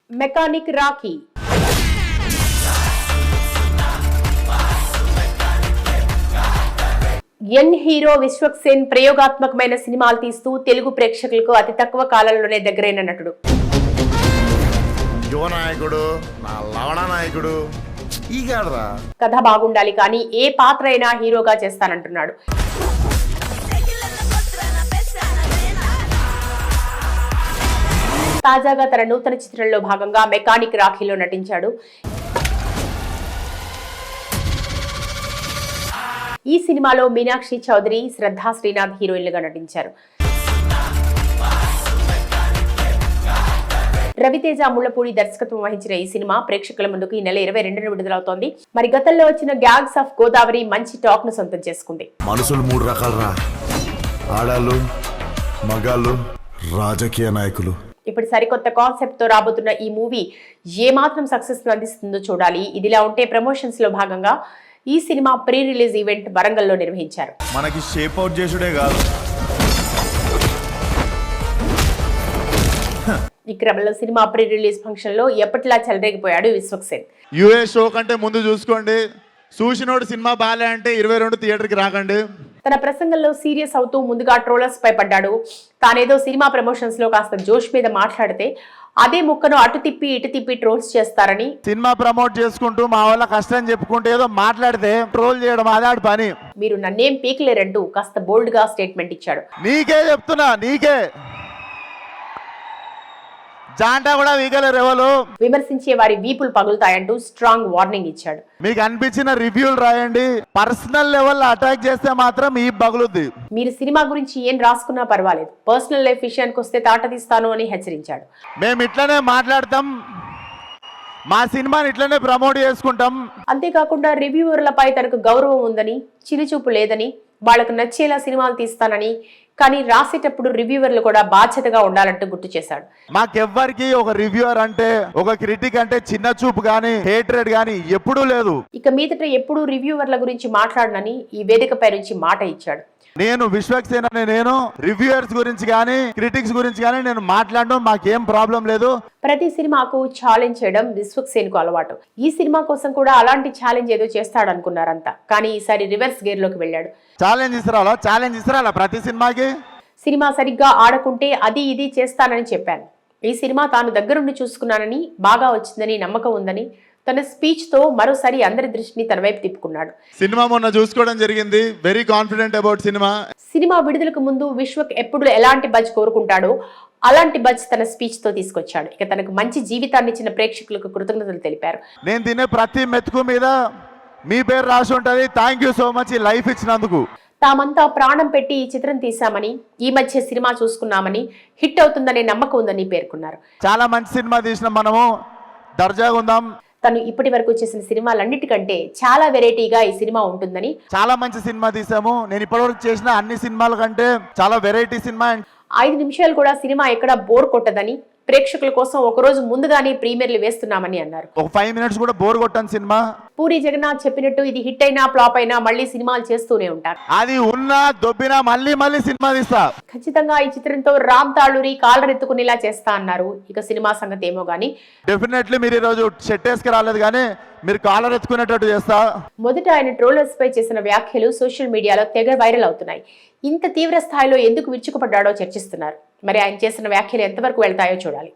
Mechanic Rocky young hero Vishwak Sen ప్రయోగాత్మకమైన సినిమాలు తీస్తూ తెలుగు ప్రేక్షకులకు అతి తక్కువ కాలంలోనే దగ్గరైన నటుడు. యువ నాయకుడు, నా లవణ నాయకుడు. కథ బాగుండాలి కానీ ఏ పాత్ర అయినా హీరోగా చేస్తానంటున్నాడు. తాజాగా తన నూతన చిత్రంలో భాగంగా మెకానిక్ రాఖీలో నటించాడు. ఈ సినిమాలో మీనాక్షి చౌదరి, శ్రద్ధా శ్రీనాథ్ హీరోయిన్లుగా నటించారు. రవితేజ ముళ్లపూడి దర్శకత్వం వహించిన ఈ సినిమా ప్రేక్షకుల ముందుకు ఈ నెల 22న విడుదలవుతోంది. మరి గతంలో వచ్చిన గ్యాంగ్స్ ఆఫ్ గోదావరి మంచి టాక్ ను సొంతం చేసుకుంది. మనుషులు 3 రకాలరా, ఆడాలు, మగాళ్ళు, రాజకీయ నాయకులు. ఇప్పుడు సరికొత్త కాన్సెప్ట్ తో రాబోతున్న ఈ మూవీ ఏమాత్రం సక్సెస్ అందిస్తుందో చూడాలి. ఇదిలా ఉంటే ప్రమోషన్స్ లో భాగంగా ఈ సినిమా ప్రీ రిలీజ్ ఈవెంట్ వరంగల్లో నిర్వహించారు. మనకి షేప్ అవుట్ చేసుడే కాదు, ఈ క్రమంలో సినిమా ప్రీ రిలీజ్ ఫంక్షన్ లో ఎప్పటిలా చెలరేగిపోయాడు విశ్వక్ సేన్. యుఏ షో కంటే ముందు చూసుకోండి, చూసినోడు సినిమా బాలే అంటే 22 థియేటర్కి రాకండి. తన ప్రసంగంలో సీరియస్ అవుతూ ముందుగా ట్రోలర్స్ పై పడ్డాడు. తానేదో సినిమా ప్రమోషన్స్ లో కాస్త జోష్ మీద మాట్లాడితే అదే ముక్కను అటు తిప్పి ఇటు తిప్పి ట్రోల్స్ చేస్తారని, సినిమా ప్రమోట్ చేసుకుంటూ మా వాళ్ళ కష్టం చెప్పుకుంటూ ఏదో మాట్లాడితే ట్రోల్ చేయడం అదాడి పని. మీరు నన్నేం పీకలేరంటూ కాస్త బోల్డ్ గా స్టేట్మెంట్ ఇచ్చాడు. నీకే చెప్తున్నా, నీకే జాంటా కూడా వీగలేరు ఎవరు. విమర్శించే వారి వీపులు పగులుతాయంటూ స్ట్రాంగ్ వార్నింగ్ ఇచ్చాడు. మీకు అనిపించిన రివ్యూలు రాయండి, పర్సనల్ లెవెల్ అటాక్ చేస్తే మాత్రం ఈ పగులుద్ది. మీరు సినిమా గురించి ఏం రాసుకున్నా పర్వాలేదు, పర్సనల్ లైఫ్ విషయానికి వస్తే తాట తీస్తాను అని హెచ్చరించాడు. మేము ఇట్లనే మాట్లాడతాం, మా సినిమాని ఇట్లనే ప్రమోట్ చేసుకుంటాం. అంతేకాకుండా రివ్యూవర్లపై తనకు గౌరవం ఉందని, చిలిచూపు లేదని, వాళ్లకు నచ్చేలా సినిమాలు తీస్తానని, కానీ రాసేటప్పుడు రివ్యూవర్లు కూడా బాధ్యతగా ఉండాలంటూ గుర్తు చేశాడు. మాకెవ్వరికి ఒక రివ్యూవర్ అంటే, ఒక క్రిటిక్ అంటే చిన్న చూపు గానీ హేట్రెడ్ గానీ ఎప్పుడూ లేదు. ఇక మీదట ఎప్పుడూ రివ్యూవర్ల గురించి మాట్లాడనని ఈ వేదికపై నుంచి మాట ఇచ్చాడు. నేను విశ్వక్ సేన్ అనే నేను రివ్యూవర్స్ గురించి కానీ క్రిటిక్స్ గురించి కానీ నేను మాట్లాడడం మాకేం ప్రాబ్లం లేదు. ప్రతి సినిమాకు ఛాలెంజ్ చేయడం విశ్వక్ సేన్ కు అలవాటు. ఈ సినిమా కోసం కూడా అలాంటి ఛాలెంజ్ ఏదో చేస్తాడు అనుకున్నారంతా, కానీ ఈసారి రివర్స్ గేర్ లోకి వెళ్ళాడు. ఛాలెంజ్ ఇస్తారా ప్రతి సినిమాకి? సినిమా సరిగ్గా ఆడకుంటే అది ఇది చేస్తానని చెప్పాను. ఈ సినిమా తాను దగ్గరుండి చూసుకున్నానని, బాగా వచ్చిందని నమ్మకం ఉందని తన స్పీచ్ తో మరోసారి అందరి దృష్టిని తన వైపు తిప్పుకున్నాడు. సినిమా మొన్న చూసుకోవడం జరిగింది, very confident about cinema. Cinema విడుదలకు ముందు విశ్వక్ ఎప్పుడు ఎలాంటి బజ్ కోరుకుంటాడో అలాంటి బజ్ తన స్పీచ్ తో తీసుకొచ్చాడు. ఇక తనకు మంచి జీవితాన్ని ఇచ్చిన ప్రేక్షకులకు కృతజ్ఞతలు తెలిపారు. నేను తినే ప్రతి మెతుకు మీద మీ పేరు రాసి ఉంటది, థ్యాంక్ యూ సో మచ్ ఈ లైఫ్ ఇచ్చినందుకు. తామంతా ప్రాణం పెట్టి ఈ చిత్రం తీశామని, ఈ మధ్య సినిమా చూసుకున్నామని, హిట్ అవుతుందనే నమ్మకం ఉందని పేర్కొన్నారు. చాలా మంచి సినిమా తీసినాం, మనము దర్జాగా ఉందాం. తను ఇప్పటి వరకు చేసిన సినిమాలన్నిటికంటే చాలా వెరైటీగా ఈ సినిమా ఉంటుందని, చాలా మంచి సినిమా తీసాము, నేను ఇప్పటివరకు చేసిన అన్ని సినిమాల కంటే చాలా వెరైటీ సినిమా. 5 నిమిషాలు కూడా సినిమా ఎక్కడా బోర్ కొట్టదని, ప్రేక్షకుల కోసం ఒకరోజు ముందుగానే ప్రీమియర్లు వేస్తున్నామని అన్నారు. ఒక 5 మినిట్స్ కూడా బోర్ కొట్టని సినిమా. పూరి జగన్నాథ్ చెప్పినట్టు ఇది హిట్ అయినా ఫ్లాప్ అయినా మళ్ళీ సినిమాలు చేస్తూనే ఉంటారు. అది ఉన్నా దొబ్బినా మళ్ళీ సినిమా తీస్తా. ఖచ్చితంగా ఈ చిత్రంతో రామ్ తాళూరి కాలర్ ఎత్తుకునేలా చేస్తా అన్నారు. ఇక సినిమా సంగతి ఏమో గానీ డెఫినెట్లీ మీరు ఈ రోజు షర్ట్ వేసుకు రాలేదు కానీ మీరు కాలర్ ఎత్తుకునేటట్టు చేస్తా. మొదట ఆయన ట్రోలర్స్ పై చేసిన వ్యాఖ్యలు సోషల్ మీడియాలో తెగ వైరల్ అవుతున్నాయి. ఇంత తీవ్ర స్థాయిలో ఎందుకు విరుచుకుపడ్డాడో చర్చిస్తున్నారు. మరి ఆయన చేసిన వ్యాఖ్యలు ఎంతవరకు వెళ్తాయో చూడాలి.